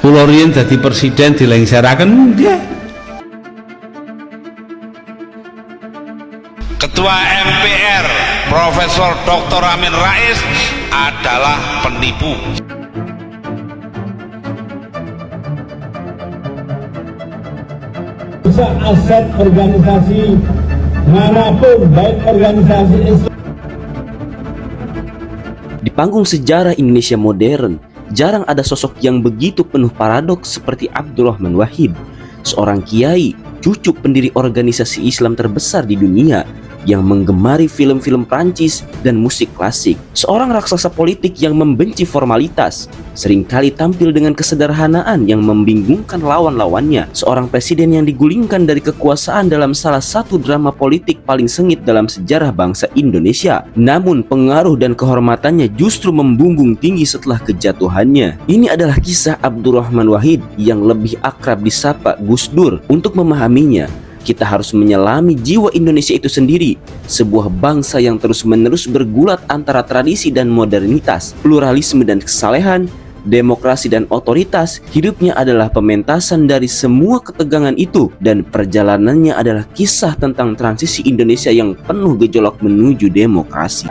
Kula riyen dadi presiden dilengsaraken nggih. Ketua MPR Profesor Dr. Amin Rais adalah penipu. Bisa aset organisasi manapun, baik organisasi Islam. Di panggung sejarah Indonesia modern, jarang ada sosok yang begitu penuh paradoks seperti Abdurrahman Wahid, seorang kiai, cucu pendiri organisasi Islam terbesar di dunia yang menggemari film-film Prancis dan musik klasik. Seorang raksasa politik yang membenci formalitas, seringkali tampil dengan kesederhanaan yang membingungkan lawan-lawannya. Seorang presiden yang digulingkan dari kekuasaan dalam salah satu drama politik paling sengit dalam sejarah bangsa Indonesia. Namun pengaruh dan kehormatannya justru membumbung tinggi setelah kejatuhannya. Ini adalah kisah Abdurrahman Wahid yang lebih akrab disapa Gus Dur. Untuk memahaminya, kita harus menyelami jiwa Indonesia itu sendiri, sebuah bangsa yang terus-menerus bergulat antara tradisi dan modernitas, pluralisme dan kesalehan, demokrasi dan otoritas. Hidupnya adalah pementasan dari semua ketegangan itu, dan perjalanannya adalah kisah tentang transisi Indonesia yang penuh gejolak menuju demokrasi.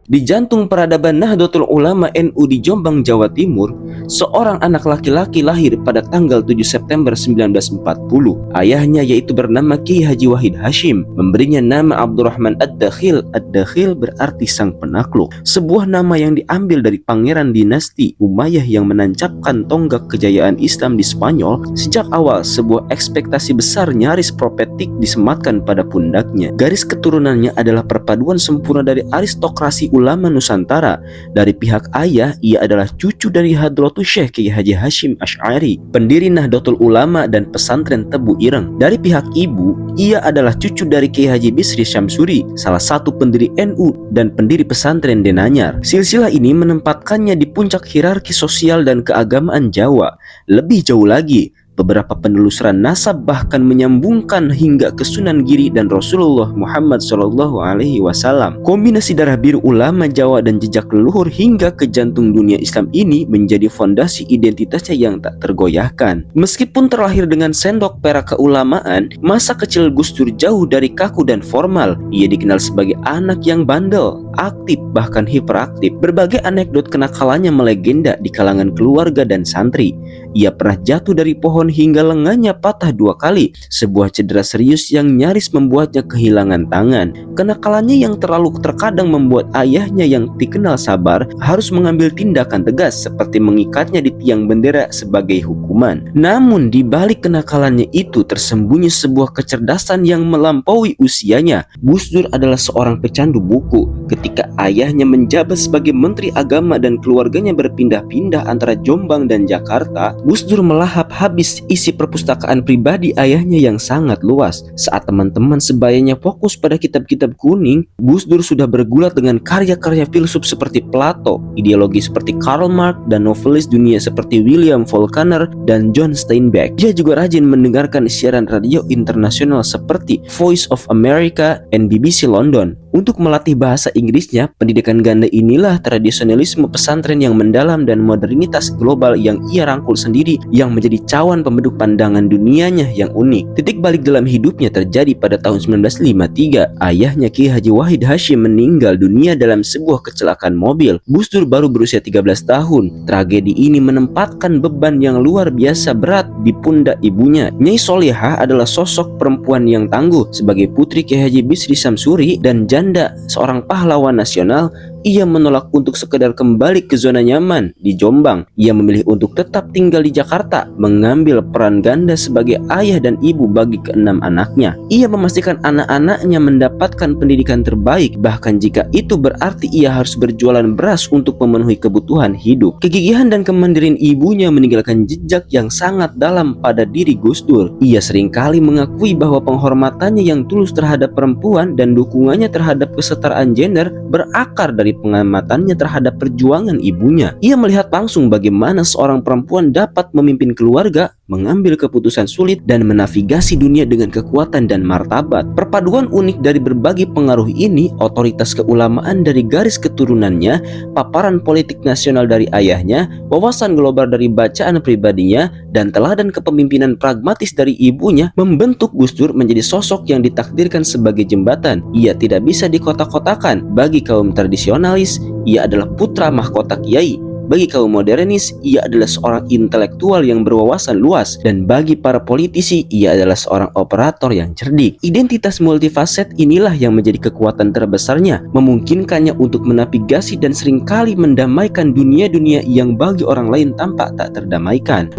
Di jantung peradaban Nahdlatul Ulama NU di Jombang, Jawa Timur, seorang anak laki-laki lahir pada tanggal 7 September 1940. Ayahnya yaitu bernama Kiai Haji Wahid Hashim, memberinya nama Abdurrahman Ad-Dakhil. Ad-Dakhil berarti sang penakluk, sebuah nama yang diambil dari pangeran dinasti Umayyah yang menancapkan tonggak kejayaan Islam di Spanyol. Sejak awal, sebuah ekspektasi besar nyaris profetik disematkan pada pundaknya. Garis keturunannya adalah perpaduan sempurna dari aristokrasi ulama Nusantara. Dari pihak ayah, ia adalah cucu dari Hadratus Syekh Kiai Haji Hashim Asy'ari, pendiri Nahdlatul Ulama dan pesantren Tebu Ireng. Dari pihak ibu, ia adalah cucu dari Kiai Haji Bisri Syamsuri, salah satu pendiri NU dan pendiri pesantren Denanyar. Silsilah ini menempatkannya di puncak hierarki sosial dan keagamaan Jawa. Lebih jauh lagi, beberapa penelusuran nasab bahkan menyambungkan hingga ke Sunan Giri dan Rasulullah Muhammad SAW. Kombinasi darah biru ulama Jawa dan jejak leluhur hingga ke jantung dunia Islam ini menjadi fondasi identitasnya yang tak tergoyahkan. Meskipun terlahir dengan sendok perak keulamaan, masa kecil Gus Dur jauh dari kaku dan formal. Ia dikenal sebagai anak yang bandel, aktif, bahkan hiperaktif. Berbagai anekdot kenakalannya melegenda di kalangan keluarga dan santri. Ia pernah jatuh dari pohon hingga lengannya patah 2 kali, sebuah cedera serius yang nyaris membuatnya kehilangan tangan. Kenakalannya yang terlalu terkadang membuat ayahnya yang dikenal sabar harus mengambil tindakan tegas seperti mengikatnya di tiang bendera sebagai hukuman. Namun di balik kenakalannya itu tersembunyi sebuah kecerdasan yang melampaui usianya. Gus Dur adalah seorang pecandu buku. Ketika ayahnya menjabat sebagai Menteri Agama dan keluarganya berpindah-pindah antara Jombang dan Jakarta, Gus Dur melahap habis isi perpustakaan pribadi ayahnya yang sangat luas. Saat teman-teman sebayanya fokus pada kitab-kitab kuning, Gus Dur sudah bergulat dengan karya-karya filsuf seperti Plato, ideologi seperti Karl Marx, dan novelis dunia seperti William Faulkner dan John Steinbeck. Dia juga rajin mendengarkan siaran radio internasional seperti Voice of America dan BBC London. Untuk melatih bahasa Inggrisnya, pendidikan ganda inilah tradisionalisme pesantren yang mendalam dan modernitas global yang ia rangkul sendiri yang menjadi cawan pembeduk pandangan dunianya yang unik. Titik balik dalam hidupnya terjadi pada tahun 1953. Ayahnya Kiai Haji Wahid Hashim meninggal dunia dalam sebuah kecelakaan mobil. Gus Dur baru berusia 13 tahun. Tragedi ini menempatkan beban yang luar biasa berat di pundak ibunya. Nyai Solihah adalah sosok perempuan yang tangguh. Sebagai putri Kiai Haji Bisri Syamsuri dan janda seorang pahlawan nasional, ia menolak untuk sekedar kembali ke zona nyaman di Jombang. Ia memilih untuk tetap tinggal di Jakarta, mengambil peran ganda sebagai ayah dan ibu bagi ke-6 anaknya. Ia memastikan anak-anaknya mendapatkan pendidikan terbaik, bahkan jika itu berarti ia harus berjualan beras untuk memenuhi kebutuhan hidup. Kegigihan dan kemandirian ibunya meninggalkan jejak yang sangat dalam pada diri Gus Dur. Ia seringkali mengakui bahwa penghormatannya yang tulus terhadap perempuan dan dukungannya terhadap kesetaraan gender berakar dari pengamatannya terhadap perjuangan ibunya. Ia melihat langsung bagaimana seorang perempuan dapat memimpin keluarga, mengambil keputusan sulit dan menavigasi dunia dengan kekuatan dan martabat. Perpaduan unik dari berbagai pengaruh ini, otoritas keulamaan dari garis keturunannya, paparan politik nasional dari ayahnya, wawasan global dari bacaan pribadinya, dan teladan kepemimpinan pragmatis dari ibunya membentuk Gus Dur menjadi sosok yang ditakdirkan sebagai jembatan. Ia tidak bisa dikotak-kotakan. Bagi kaum tradisionalis, ia adalah putra mahkota kiai. Bagi kaum modernis, ia adalah seorang intelektual yang berwawasan luas, dan bagi para politisi, ia adalah seorang operator yang cerdik. Identitas multifaset inilah yang menjadi kekuatan terbesarnya, memungkinkannya untuk menavigasi dan seringkali mendamaikan dunia-dunia yang bagi orang lain tampak tak terdamaikan.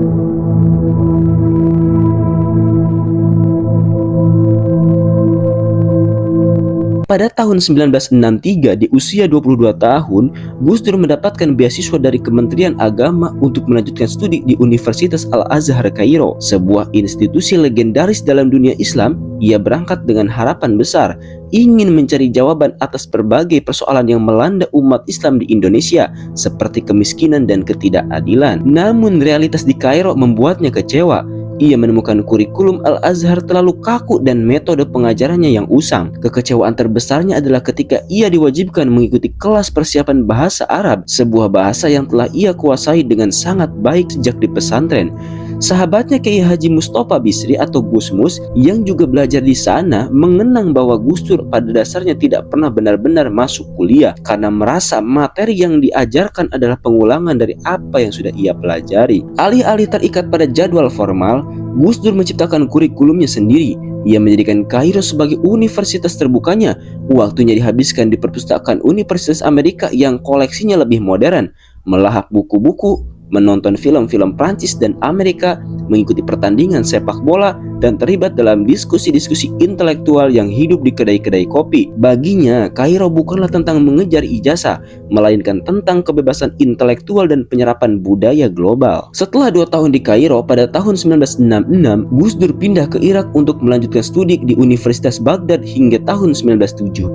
Pada tahun 1963, di usia 22 tahun, Gus Dur mendapatkan beasiswa dari Kementerian Agama untuk melanjutkan studi di Universitas Al-Azhar Kairo, sebuah institusi legendaris dalam dunia Islam. Ia berangkat dengan harapan besar, ingin mencari jawaban atas berbagai persoalan yang melanda umat Islam di Indonesia, seperti kemiskinan dan ketidakadilan. Namun realitas di Kairo membuatnya kecewa. Ia menemukan kurikulum Al-Azhar terlalu kaku dan metode pengajarannya yang usang. Kekecewaan terbesarnya adalah ketika ia diwajibkan mengikuti kelas persiapan bahasa Arab, sebuah bahasa yang telah ia kuasai dengan sangat baik sejak di pesantren. Sahabatnya Kiai Haji Mustofa Bisri atau Gus Mus yang juga belajar di sana mengenang bahwa Gus Dur pada dasarnya tidak pernah benar-benar masuk kuliah karena merasa materi yang diajarkan adalah pengulangan dari apa yang sudah ia pelajari. Alih-alih terikat pada jadwal formal, Gus Dur menciptakan kurikulumnya sendiri. Ia menjadikan Kairo sebagai universitas terbukanya. Waktunya dihabiskan di perpustakaan Universitas Amerika yang koleksinya lebih modern, melahap buku-buku, menonton film-film Prancis dan Amerika, mengikuti pertandingan sepak bola, dan terlibat dalam diskusi-diskusi intelektual yang hidup di kedai-kedai kopi. Baginya, Kairo bukanlah tentang mengejar ijazah, melainkan tentang kebebasan intelektual dan penyerapan budaya global. Setelah 2 tahun di Kairo, pada tahun 1966, Gus Dur pindah ke Irak untuk melanjutkan studi di Universitas Baghdad hingga tahun 1970.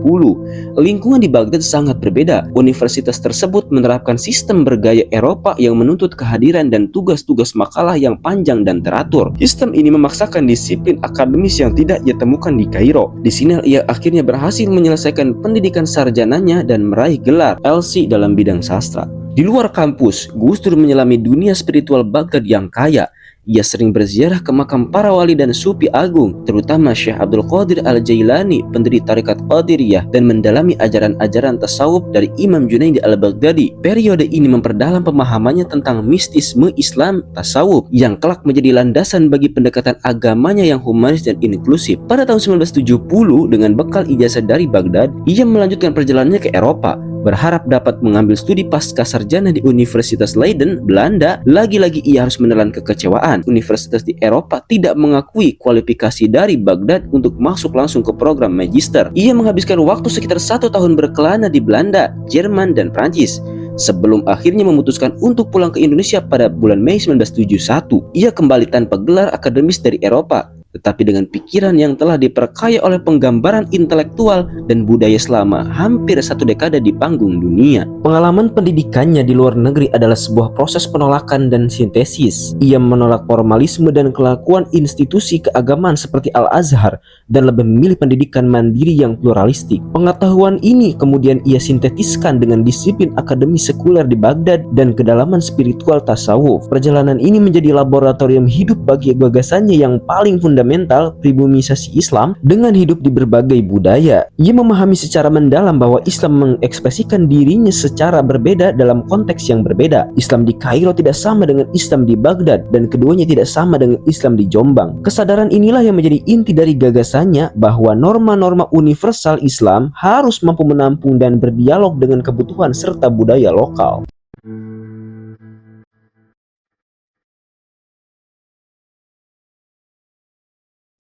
Lingkungan di Baghdad sangat berbeda. Universitas tersebut menerapkan sistem bergaya Eropa yang menuntut kehadiran dan tugas-tugas makalah yang panjang dan teratur. Sistem ini memaksakan disiplin akademis yang tidak ia temukan di Kairo. Di sini ia akhirnya berhasil menyelesaikan pendidikan sarjananya dan meraih gelar LC dalam bidang sastra. Di luar kampus, Gus Dur menyelami dunia spiritual Baghdad yang kaya. Ia sering berziarah ke makam para wali dan sufi agung, terutama Syekh Abdul Qadir Al-Jailani, pendiri tarekat Qadiriyah, dan mendalami ajaran-ajaran tasawuf dari Imam Junaidi Al-Baghdadi. Periode ini memperdalam pemahamannya tentang mistisme Islam tasawuf yang kelak menjadi landasan bagi pendekatan agamanya yang humanis dan inklusif. Pada tahun 1970, dengan bekal ijazah dari Baghdad, ia melanjutkan perjalanannya ke Eropa, berharap dapat mengambil studi pasca sarjana di Universitas Leiden, Belanda. Lagi-lagi ia harus menelan kekecewaan. Universitas di Eropa tidak mengakui kualifikasi dari Baghdad untuk masuk langsung ke program magister. Ia menghabiskan waktu sekitar 1 tahun berkelana di Belanda, Jerman, dan Prancis, sebelum akhirnya memutuskan untuk pulang ke Indonesia pada bulan Mei 1971. Ia kembali tanpa gelar akademis dari Eropa, tetapi dengan pikiran yang telah diperkaya oleh penggambaran intelektual dan budaya selama hampir 1 dekade di panggung dunia. Pengalaman pendidikannya di luar negeri adalah sebuah proses penolakan dan sintesis. Ia menolak formalisme dan kelakuan institusi keagamaan seperti Al-Azhar dan lebih memilih pendidikan mandiri yang pluralistik. Pengetahuan ini kemudian ia sintetiskan dengan disiplin akademis sekuler di Baghdad dan kedalaman spiritual tasawuf. Perjalanan ini menjadi laboratorium hidup bagi gagasannya yang paling fundamental, pribumisasi Islam dengan hidup di berbagai budaya. Ia memahami secara mendalam bahwa Islam mengekspresikan dirinya secara berbeda dalam konteks yang berbeda. Islam di Kairo tidak sama dengan Islam di Baghdad, dan keduanya tidak sama dengan Islam di Jombang. Kesadaran inilah yang menjadi inti dari gagasannya bahwa norma-norma universal Islam harus mampu menampung dan berdialog dengan kebutuhan serta budaya lokal.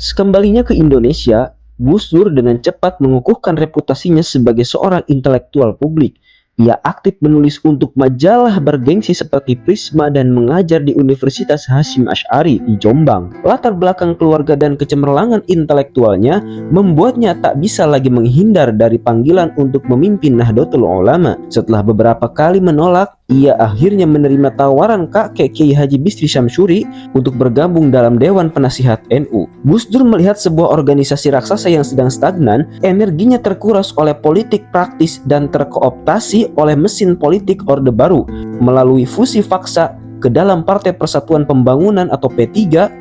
Sekembalinya ke Indonesia, Gus Dur dengan cepat mengukuhkan reputasinya sebagai seorang intelektual publik. Ia aktif menulis untuk majalah bergengsi seperti Prisma dan mengajar di Universitas Hasyim Asy'ari di Jombang. Latar belakang keluarga dan kecemerlangan intelektualnya membuatnya tak bisa lagi menghindar dari panggilan untuk memimpin Nahdlatul Ulama. Setelah beberapa kali menolak, ia akhirnya menerima tawaran kakek Kiai Haji Bisri Syamsuri untuk bergabung dalam Dewan Penasihat NU. Gus Dur melihat sebuah organisasi raksasa yang sedang stagnan, energinya terkuras oleh politik praktis dan terkooptasi oleh mesin politik Orde Baru melalui fusi paksa ke dalam Partai Persatuan Pembangunan atau P3.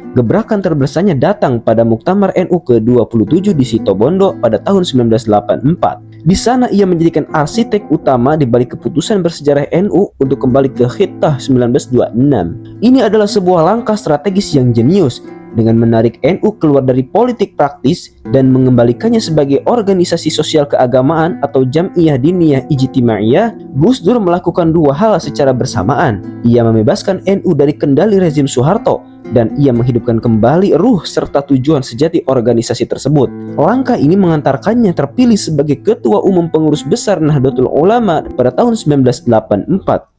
Gebrakan terbesarnya datang pada Muktamar NU ke-27 di Situbondo pada tahun 1984. Di sana ia menjadikan arsitek utama di balik keputusan bersejarah NU untuk kembali ke Khittah 1926. Ini adalah sebuah langkah strategis yang jenius. Dengan menarik NU keluar dari politik praktis dan mengembalikannya sebagai organisasi sosial keagamaan atau Jam'iyah Diniyah Ijtimaiyah, Gus Dur melakukan dua hal secara bersamaan. Ia membebaskan NU dari kendali rezim Soeharto dan ia menghidupkan kembali ruh serta tujuan sejati organisasi tersebut. Langkah ini mengantarkannya terpilih sebagai Ketua Umum Pengurus Besar Nahdlatul Ulama pada tahun 1984,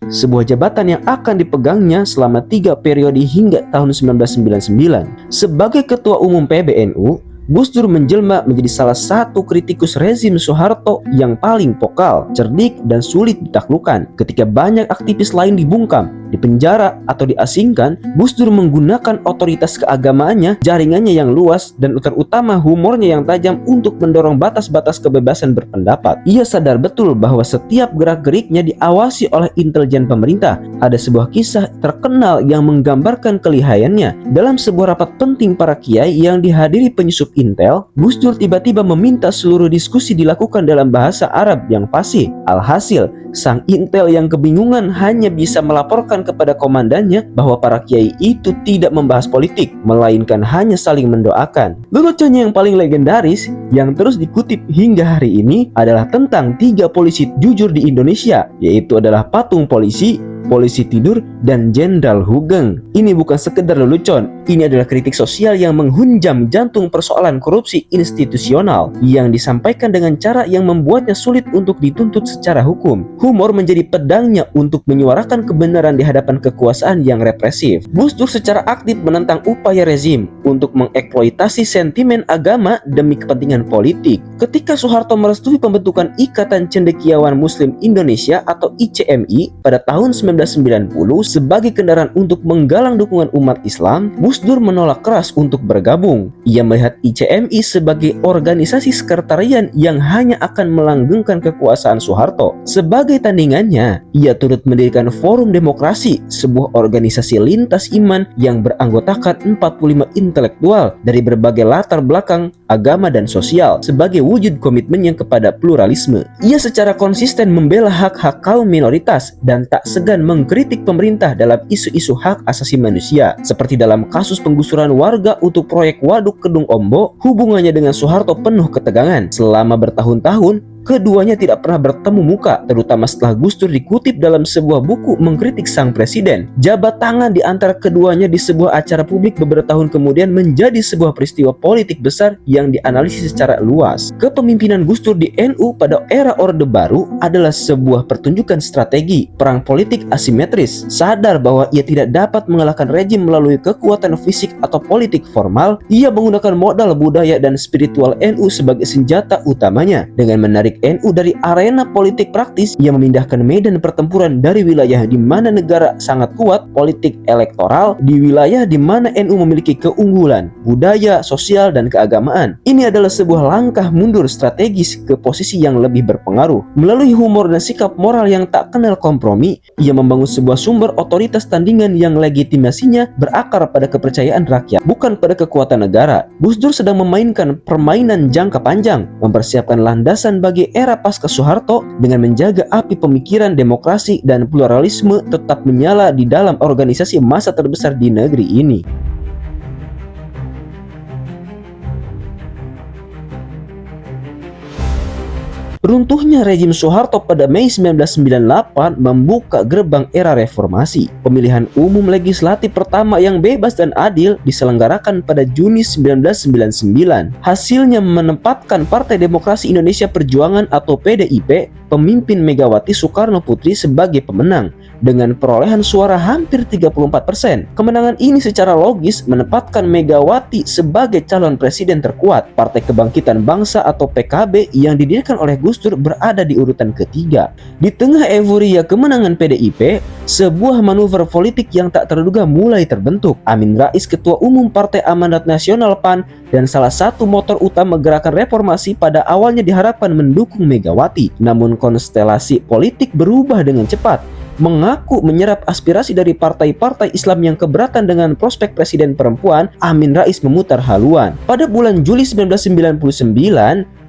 sebuah jabatan yang akan dipegangnya selama 3 periode hingga tahun 1999. Sebagai Ketua Umum PBNU, Gus Dur menjelma menjadi salah satu kritikus rezim Soeharto yang paling vokal, cerdik, dan sulit ditaklukkan. Ketika banyak aktivis lain dibungkam, dipenjara, atau diasingkan, Gus Dur menggunakan otoritas keagamaannya, jaringannya yang luas, dan terutama humornya yang tajam untuk mendorong batas-batas kebebasan berpendapat. Ia sadar betul bahwa setiap gerak-geriknya diawasi oleh intelijen pemerintah. Ada sebuah kisah terkenal yang menggambarkan kelihayannya. Dalam sebuah rapat penting para kiai yang dihadiri penyusup Intel, Gus Dur tiba-tiba meminta seluruh diskusi dilakukan dalam bahasa Arab yang fasih. Alhasil, sang Intel yang kebingungan hanya bisa melaporkan kepada komandannya bahwa para kiai itu tidak membahas politik, melainkan hanya saling mendoakan. Leluconnya yang paling legendaris yang terus dikutip hingga hari ini adalah tentang 3 polisi jujur di Indonesia, yaitu adalah Patung Polisi, Polisi Tidur, dan Jenderal Hugeng. Ini bukan sekedar lelucon, ini adalah kritik sosial yang menghunjam jantung persoalan korupsi institusional yang disampaikan dengan cara yang membuatnya sulit untuk dituntut secara hukum. Humor menjadi pedangnya untuk menyuarakan kebenaran di hadapan kekuasaan yang represif. Gus Dur secara aktif menentang upaya rezim untuk mengeksploitasi sentimen agama demi kepentingan politik. Ketika Soeharto merestui pembentukan Ikatan Cendekiawan Muslim Indonesia atau ICMI pada tahun 1990 sebagai kendaraan untuk menggalang dukungan umat Islam, Gus Dur menolak keras untuk bergabung. Ia melihat ICMI sebagai organisasi sekretarian yang hanya akan melanggengkan kekuasaan Soeharto. Sebagai tandingannya, ia turut mendirikan Forum Demokrasi, sebuah organisasi lintas iman yang beranggotakan 45 intelektual dari berbagai latar belakang, agama, dan sosial sebagai wujud komitmennya kepada pluralisme. Ia secara konsisten membela hak-hak kaum minoritas dan tak segan mengkritik pemerintah dalam isu-isu hak asasi manusia, seperti dalam kasus penggusuran warga untuk proyek Waduk Kedung Ombo. Hubungannya dengan Soeharto penuh ketegangan. Selama bertahun-tahun, keduanya tidak pernah bertemu muka, terutama setelah Gus Dur dikutip dalam sebuah buku mengkritik sang presiden. Jabat tangan di antara keduanya di sebuah acara publik beberapa tahun kemudian menjadi sebuah peristiwa politik besar yang dianalisis secara luas. Kepemimpinan Gus Dur di NU pada era Orde Baru adalah sebuah pertunjukan strategi perang politik asimetris. Sadar bahwa ia tidak dapat mengalahkan rejim melalui kekuatan fisik atau politik formal, ia menggunakan modal budaya dan spiritual NU sebagai senjata utamanya. Dengan menarik NU dari arena politik praktis, ia memindahkan medan pertempuran dari wilayah di mana negara sangat kuat politik elektoral di wilayah di mana NU memiliki keunggulan budaya, sosial, dan keagamaan. Ini adalah sebuah langkah mundur strategis ke posisi yang lebih berpengaruh. Melalui humor dan sikap moral yang tak kenal kompromi, ia membangun sebuah sumber otoritas tandingan yang legitimasinya berakar pada kepercayaan rakyat, bukan pada kekuatan negara. Gus Dur sedang memainkan permainan jangka panjang, mempersiapkan landasan bagi era pasca Soeharto dengan menjaga api pemikiran demokrasi dan pluralisme tetap menyala di dalam organisasi massa terbesar di negeri ini. Runtuhnya rejim Soeharto pada Mei 1998 membuka gerbang era reformasi. Pemilihan umum legislatif pertama yang bebas dan adil diselenggarakan pada Juni 1999. Hasilnya menempatkan Partai Demokrasi Indonesia Perjuangan atau PDIP, pemimpin Megawati Soekarno Putri sebagai pemenang. dengan perolehan suara hampir 34%. Kemenangan ini secara logis menempatkan Megawati sebagai calon presiden terkuat. Partai Kebangkitan Bangsa atau PKB yang didirikan oleh Gus Dur berada di urutan ketiga. Di tengah euforia kemenangan PDIP, sebuah manuver politik yang tak terduga mulai terbentuk. Amin Rais, Ketua Umum Partai Amanat Nasional PAN dan salah satu motor utama gerakan reformasi, pada awalnya diharapkan mendukung Megawati. Namun konstelasi politik berubah dengan cepat. Mengaku menyerap aspirasi dari partai-partai Islam yang keberatan dengan prospek presiden perempuan, Amin Rais memutar haluan. Pada bulan Juli 1999,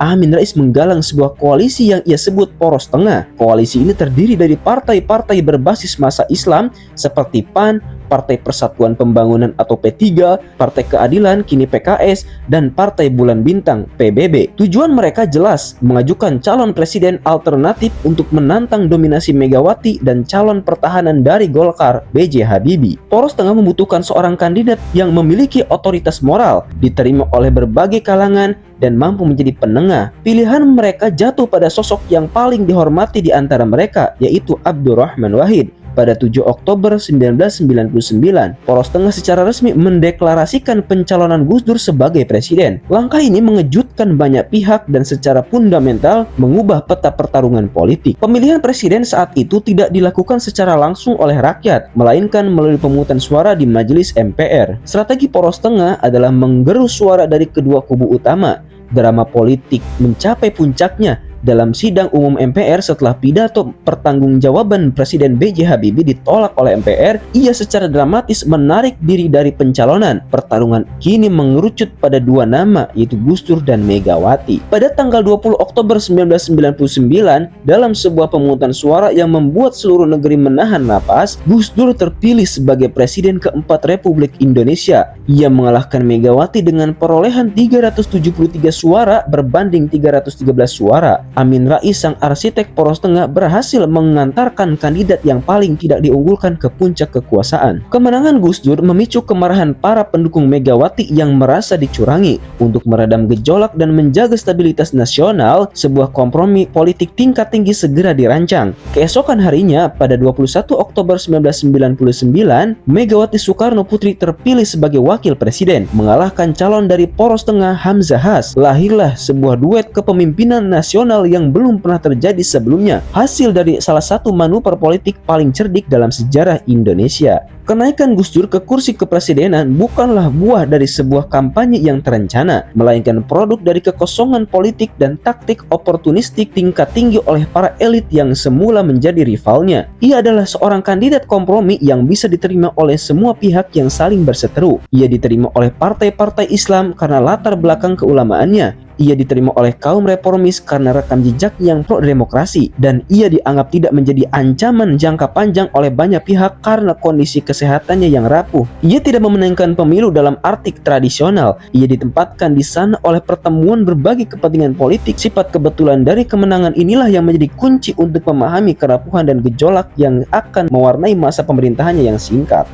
Amin Rais menggalang sebuah koalisi yang ia sebut Poros Tengah. Koalisi ini terdiri dari partai-partai berbasis massa Islam seperti PAN, Partai Persatuan Pembangunan atau P3, Partai Keadilan kini PKS, dan Partai Bulan Bintang PBB. Tujuan mereka jelas, mengajukan calon presiden alternatif untuk menantang dominasi Megawati dan calon pertahanan dari Golkar B.J. Habibie. Poros Tengah membutuhkan seorang kandidat yang memiliki otoritas moral, diterima oleh berbagai kalangan, dan mampu menjadi penengah. Pilihan mereka jatuh pada sosok yang paling dihormati di antara mereka, yaitu Abdurrahman Wahid. Pada 7 Oktober 1999, Poros Tengah secara resmi mendeklarasikan pencalonan Gus Dur sebagai presiden. Langkah ini mengejutkan banyak pihak dan secara fundamental mengubah peta pertarungan politik. Pemilihan presiden saat itu tidak dilakukan secara langsung oleh rakyat, melainkan melalui pemungutan suara di Majelis MPR. Strategi Poros Tengah adalah menggerus suara dari kedua kubu utama. Drama politik mencapai puncaknya dalam sidang umum MPR setelah pidato pertanggungjawaban Presiden B.J. Habibie ditolak oleh MPR. Ia secara dramatis menarik diri dari pencalonan. Pertarungan kini mengerucut pada dua nama, yaitu Gus Dur dan Megawati. Pada tanggal 20 Oktober 1999, dalam sebuah pemungutan suara yang membuat seluruh negeri menahan napas, Gus Dur terpilih sebagai Presiden keempat Republik Indonesia. Ia mengalahkan Megawati dengan perolehan 373 suara berbanding 313 suara. Amin Rais, sang arsitek Poros Tengah, berhasil mengantarkan kandidat yang paling tidak diunggulkan ke puncak kekuasaan. Kemenangan Gus Dur memicu kemarahan para pendukung Megawati yang merasa dicurangi. Untuk meredam gejolak dan menjaga stabilitas nasional, sebuah kompromi politik tingkat tinggi segera dirancang. Keesokan harinya, pada 21 Oktober 1999, Megawati Soekarno Putri terpilih sebagai wakil presiden, mengalahkan calon dari Poros Tengah Hamzah Has. Lahirlah sebuah duet kepemimpinan nasional yang belum pernah terjadi sebelumnya, hasil dari salah satu manuver politik paling cerdik dalam sejarah Indonesia. Kenaikan Gus Dur ke kursi kepresidenan bukanlah buah dari sebuah kampanye yang terencana, melainkan produk dari kekosongan politik dan taktik oportunistik tingkat tinggi oleh para elit yang semula menjadi rivalnya. Ia adalah seorang kandidat kompromi yang bisa diterima oleh semua pihak yang saling berseteru. Ia diterima oleh partai-partai Islam karena latar belakang keulamaannya. Ia diterima oleh kaum reformis karena rekam jejak yang pro-demokrasi, dan ia dianggap tidak menjadi ancaman jangka panjang oleh banyak pihak karena kondisi kesehatannya yang rapuh. Ia tidak memenangkan pemilu dalam arti tradisional. Ia ditempatkan di sana oleh pertemuan berbagai kepentingan politik. Sifat kebetulan dari kemenangan inilah yang menjadi kunci untuk memahami kerapuhan dan gejolak yang akan mewarnai masa pemerintahannya yang singkat.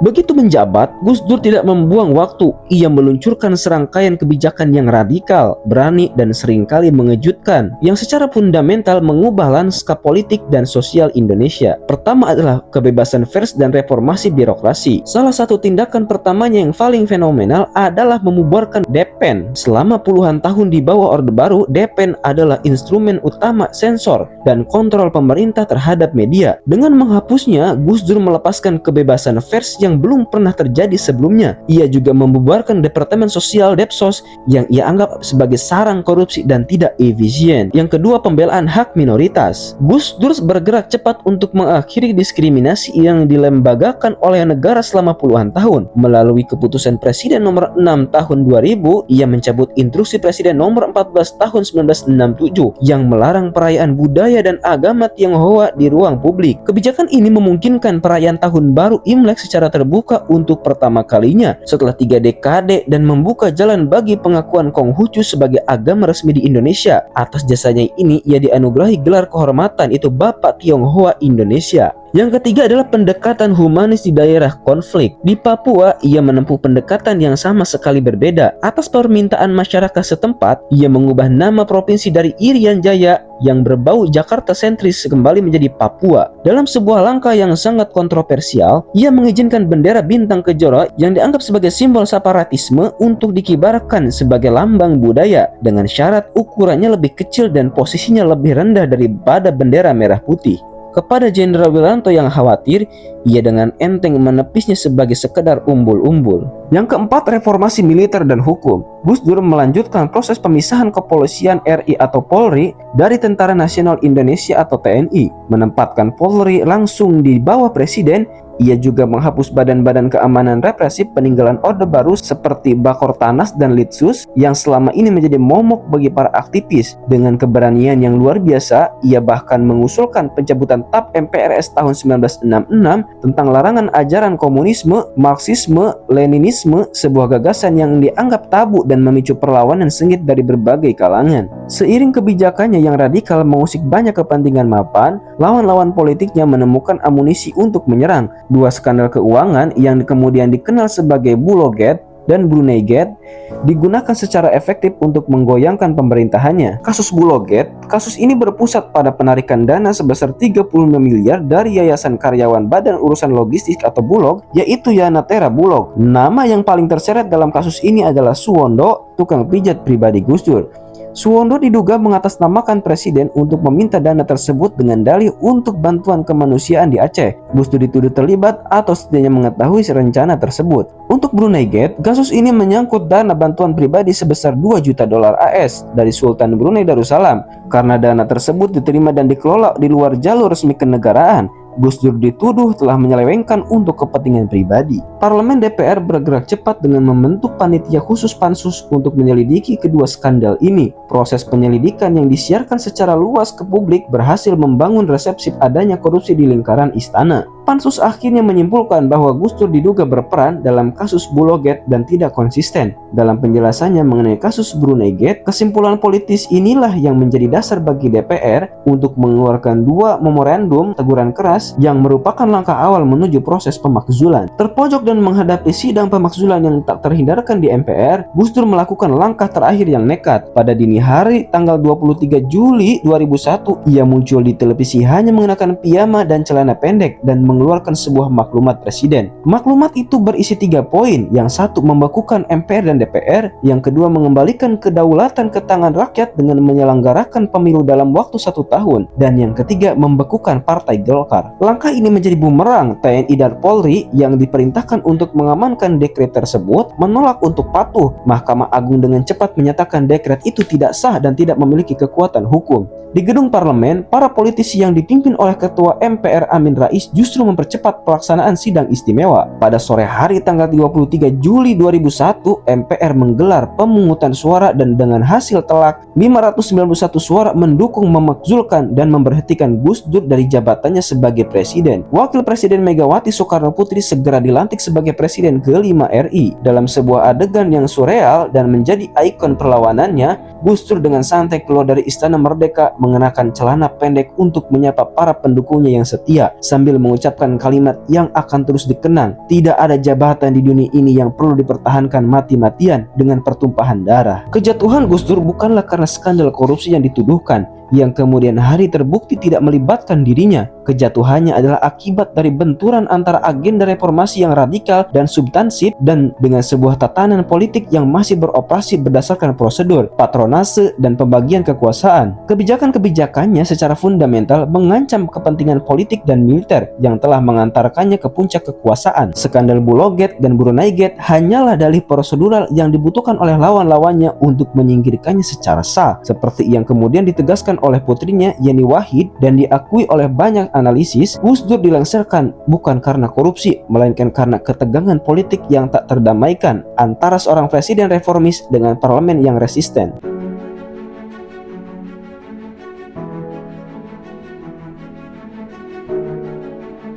Begitu menjabat, Gus Dur tidak membuang waktu. Ia meluncurkan serangkaian kebijakan yang radikal, berani, dan seringkali mengejutkan, yang secara fundamental mengubah lanskap politik dan sosial Indonesia. Pertama adalah kebebasan pers dan reformasi birokrasi. Salah satu tindakan pertamanya yang paling fenomenal adalah memubarkan DPN. Selama puluhan tahun di bawah Orde Baru, DPN adalah instrumen utama sensor dan kontrol pemerintah terhadap media. Dengan menghapusnya, Gus Dur melepaskan kebebasan pers yang belum pernah terjadi sebelumnya. Ia juga membubarkan Departemen Sosial Depsos yang ia anggap sebagai sarang korupsi dan tidak efisien. Yang kedua, pembelaan hak minoritas. Gus Dur bergerak cepat untuk mengakhiri diskriminasi yang dilembagakan oleh negara selama puluhan tahun. Melalui keputusan Presiden nomor 6 tahun 2000, ia mencabut instruksi Presiden nomor 14 tahun 1967 yang melarang perayaan budaya dan agama Tionghoa di ruang publik. Kebijakan ini memungkinkan perayaan Tahun Baru Imlek secara terbuka untuk pertama kalinya setelah 3 dekade dan membuka jalan bagi pengakuan Konghucu sebagai agama resmi di Indonesia. Atas jasanya ini ia dianugerahi gelar kehormatan, itu Bapak Tionghoa Indonesia. Yang ketiga adalah pendekatan humanis di daerah konflik. Di Papua, ia menempuh pendekatan yang sama sekali berbeda. Atas permintaan masyarakat setempat, ia mengubah nama provinsi dari Irian Jaya yang berbau Jakarta sentris kembali menjadi Papua. Dalam sebuah langkah yang sangat kontroversial, ia mengizinkan bendera bintang kejora yang dianggap sebagai simbol separatisme untuk dikibarkan sebagai lambang budaya dengan syarat ukurannya lebih kecil dan posisinya lebih rendah daripada bendera merah putih. Kepada Jenderal Wiranto yang khawatir, ia dengan enteng menepisnya sebagai sekedar umbul-umbul. Yang keempat, reformasi militer dan hukum. Gus Dur melanjutkan proses pemisahan kepolisian RI atau Polri dari Tentara Nasional Indonesia atau TNI, menempatkan Polri langsung di bawah Presiden. Ia juga menghapus badan-badan keamanan represif peninggalan Orde Baru seperti Bakortanas dan Litsus yang selama ini menjadi momok bagi para aktivis. Dengan keberanian yang luar biasa, ia bahkan mengusulkan pencabutan TAP MPRS tahun 1966 tentang larangan ajaran komunisme, Marxisme, Leninisme, sebuah gagasan yang dianggap tabu dan memicu perlawanan sengit dari berbagai kalangan. Seiring kebijakannya yang radikal mengusik banyak kepentingan mapan, lawan-lawan politiknya menemukan amunisi untuk menyerang. Dua skandal keuangan yang kemudian dikenal sebagai Bulogate dan Brunei Gate digunakan secara efektif untuk menggoyangkan pemerintahannya. Kasus Bulogate, kasus ini berpusat pada penarikan dana sebesar 35 miliar dari Yayasan Karyawan Badan Urusan Logistik atau Bulog, yaitu Yanatera Bulog. Nama yang paling terseret dalam kasus ini adalah Suwondo, tukang pijat pribadi Gus Dur. Suwondo diduga mengatasnamakan presiden untuk meminta dana tersebut dengan dalih untuk bantuan kemanusiaan di Aceh. Gus Dur dituduh terlibat atau setidaknya mengetahui rencana tersebut. Untuk Brunei Gate, kasus ini menyangkut dana bantuan pribadi sebesar 2 juta dolar AS dari Sultan Brunei Darussalam. Karena dana tersebut diterima dan dikelola di luar jalur resmi kenegaraan, Gus Dur dituduh telah menyelewengkan untuk kepentingan pribadi. Parlemen DPR bergerak cepat dengan membentuk panitia khusus pansus untuk menyelidiki kedua skandal ini. Proses penyelidikan yang disiarkan secara luas ke publik berhasil membangun resepsi adanya korupsi di lingkaran istana. Pansus akhirnya menyimpulkan bahwa Gus Dur diduga berperan dalam kasus Bulogate dan tidak konsisten. Dalam penjelasannya mengenai kasus Brunei Gate, kesimpulan politis inilah yang menjadi dasar bagi DPR untuk mengeluarkan 2 memorandum teguran keras yang merupakan langkah awal menuju proses pemakzulan. Terpojok dan menghadapi sidang pemakzulan yang tak terhindarkan di MPR, Gus Dur melakukan langkah terakhir yang nekat. Pada dini hari tanggal 23 Juli 2001, ia muncul di televisi hanya mengenakan piyama dan celana pendek dan mengeluarkan sebuah maklumat presiden. Maklumat itu berisi 3 poin. Yang satu, membekukan MPR dan DPR. Yang kedua, mengembalikan kedaulatan ke tangan rakyat dengan menyelenggarakan pemilu dalam waktu 1 tahun. Dan yang ketiga, membekukan Partai Golkar. Langkah ini menjadi bumerang. TNI dan Polri yang diperintahkan untuk mengamankan dekret tersebut menolak untuk patuh. Mahkamah Agung dengan cepat menyatakan dekret itu tidak sah dan tidak memiliki kekuatan hukum. Di gedung parlemen, para politisi yang dipimpin oleh Ketua MPR Amin Rais justru mempercepat pelaksanaan sidang istimewa. Pada sore hari tanggal 23 Juli 2001, MPR menggelar pemungutan suara dan dengan hasil telak 591 suara mendukung memakzulkan dan memberhentikan Gus Dur dari jabatannya sebagai presiden. Wakil Presiden Megawati Soekarno Putri segera dilantik sebagai presiden ke-5 RI. Dalam sebuah adegan yang surreal dan menjadi ikon perlawanannya, Gus Dur dengan santai keluar dari Istana Merdeka mengenakan celana pendek untuk menyapa para pendukungnya yang setia sambil mengucapkan kalimat yang akan terus dikenang. Tidak ada jabatan di dunia ini yang perlu dipertahankan mati-matian dengan pertumpahan darah. Kejatuhan Gus Dur bukanlah karena skandal korupsi yang dituduhkan, yang kemudian hari terbukti tidak melibatkan dirinya. Kejatuhannya adalah akibat dari benturan antara agenda reformasi yang radikal dan substansif dan dengan sebuah tatanan politik yang masih beroperasi berdasarkan prosedur, patronase, dan pembagian kekuasaan. Kebijakan-kebijakannya secara fundamental mengancam kepentingan politik dan militer yang telah mengantarkannya ke puncak kekuasaan. Skandal Bulogate dan Brunei Gate hanyalah dalih prosedural yang dibutuhkan oleh lawan-lawannya untuk menyingkirkannya secara sah, seperti yang kemudian ditegaskan oleh putrinya Yeni Wahid dan diakui oleh banyak analisis. Gus Dur dilangsirkan bukan karena korupsi, melainkan karena ketegangan politik yang tak terdamaikan antara seorang presiden reformis dengan parlemen yang resisten.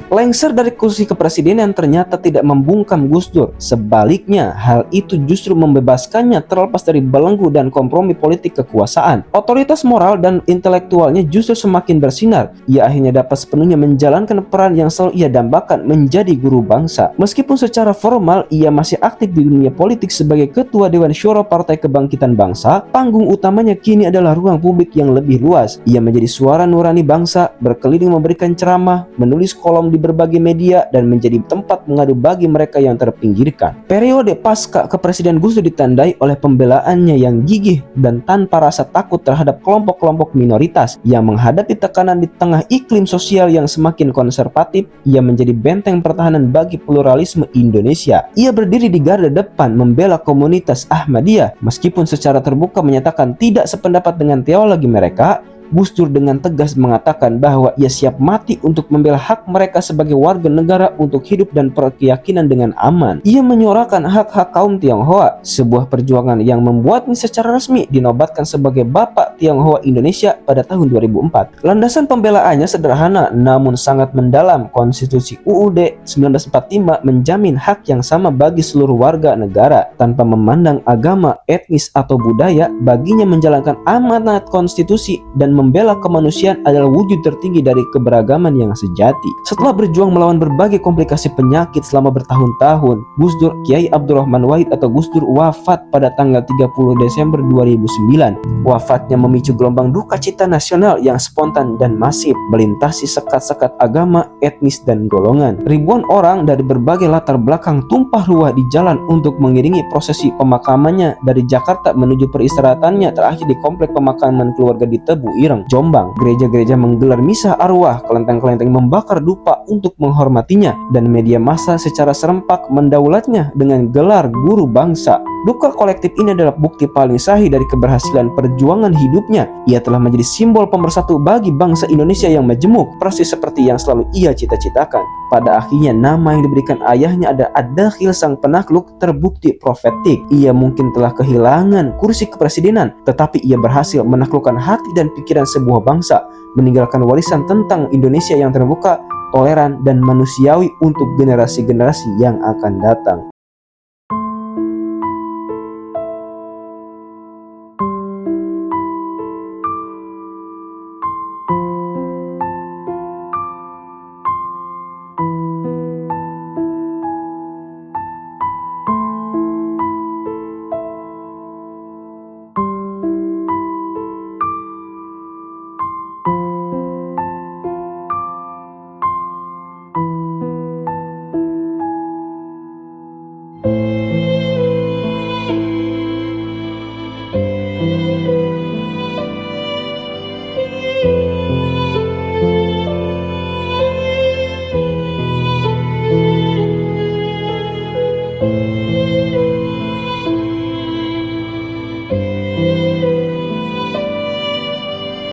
Lengser dari kursi kepresidenan ternyata tidak membungkam Gus Dur. Sebaliknya, hal itu justru membebaskannya terlepas dari belenggu dan kompromi politik kekuasaan. Otoritas moral dan intelektualnya justru semakin bersinar. Ia akhirnya dapat sepenuhnya menjalankan peran yang selalu ia dambakan, menjadi guru bangsa. Meskipun secara formal ia masih aktif di dunia politik sebagai Ketua Dewan Syuro Partai Kebangkitan Bangsa, panggung utamanya kini adalah ruang publik yang lebih luas. Ia menjadi suara nurani bangsa, berkeliling memberikan ceramah, menulis kolom di berbagai media, dan menjadi tempat mengadu bagi mereka yang terpinggirkan. Periode pasca kepresiden Gus Dur ditandai oleh pembelaannya yang gigih dan tanpa rasa takut terhadap kelompok-kelompok minoritas yang menghadapi tekanan di tengah iklim sosial yang semakin konservatif. Ia menjadi benteng pertahanan bagi pluralisme Indonesia. Ia berdiri di garda depan membela komunitas Ahmadiyah, meskipun secara terbuka menyatakan tidak sependapat dengan teologi mereka. Gus Dur dengan tegas mengatakan bahwa ia siap mati untuk membela hak mereka sebagai warga negara untuk hidup dan berkeyakinan dengan aman. Ia menyuarakan hak-hak kaum Tionghoa, sebuah perjuangan yang membuatnya secara resmi dinobatkan sebagai Bapak Tionghoa Indonesia pada tahun 2004. Landasan pembelaannya sederhana namun sangat mendalam. Konstitusi UUD 1945 menjamin hak yang sama bagi seluruh warga negara tanpa memandang agama, etnis, atau budaya. Baginya menjalankan amanat konstitusi dan membela kemanusiaan adalah wujud tertinggi dari keberagaman yang sejati. Setelah berjuang melawan berbagai komplikasi penyakit selama bertahun-tahun, Gus Dur Kiai Abdurrahman Wahid atau Gus Dur wafat pada tanggal 30 Desember 2009. Wafatnya memicu gelombang duka cita nasional yang spontan dan masif, melintasi sekat-sekat agama, etnis, dan golongan. Ribuan orang dari berbagai latar belakang tumpah ruah di jalan untuk mengiringi prosesi pemakamannya dari Jakarta menuju peristirahatannya terakhir di komplek pemakaman keluarga di Tebu Ireng, Jombang. Gereja-gereja menggelar misa arwah, kelenteng-kelenteng membakar dupa untuk menghormatinya, dan media massa secara serempak mendaulatnya dengan gelar guru bangsa. Duka kolektif ini adalah bukti paling sahih dari keberhasilan perjuangan hidupnya. Ia telah menjadi simbol pemersatu bagi bangsa Indonesia yang majemuk, persis seperti yang selalu ia cita-citakan. Pada akhirnya nama yang diberikan ayahnya ada Ad-Dakhil sang penakluk terbukti profetik. Ia mungkin telah kehilangan kursi kepresidenan, tetapi ia berhasil menaklukkan hati dan pikiran sebuah bangsa, meninggalkan warisan tentang Indonesia yang terbuka, toleran, dan manusiawi untuk generasi-generasi yang akan datang.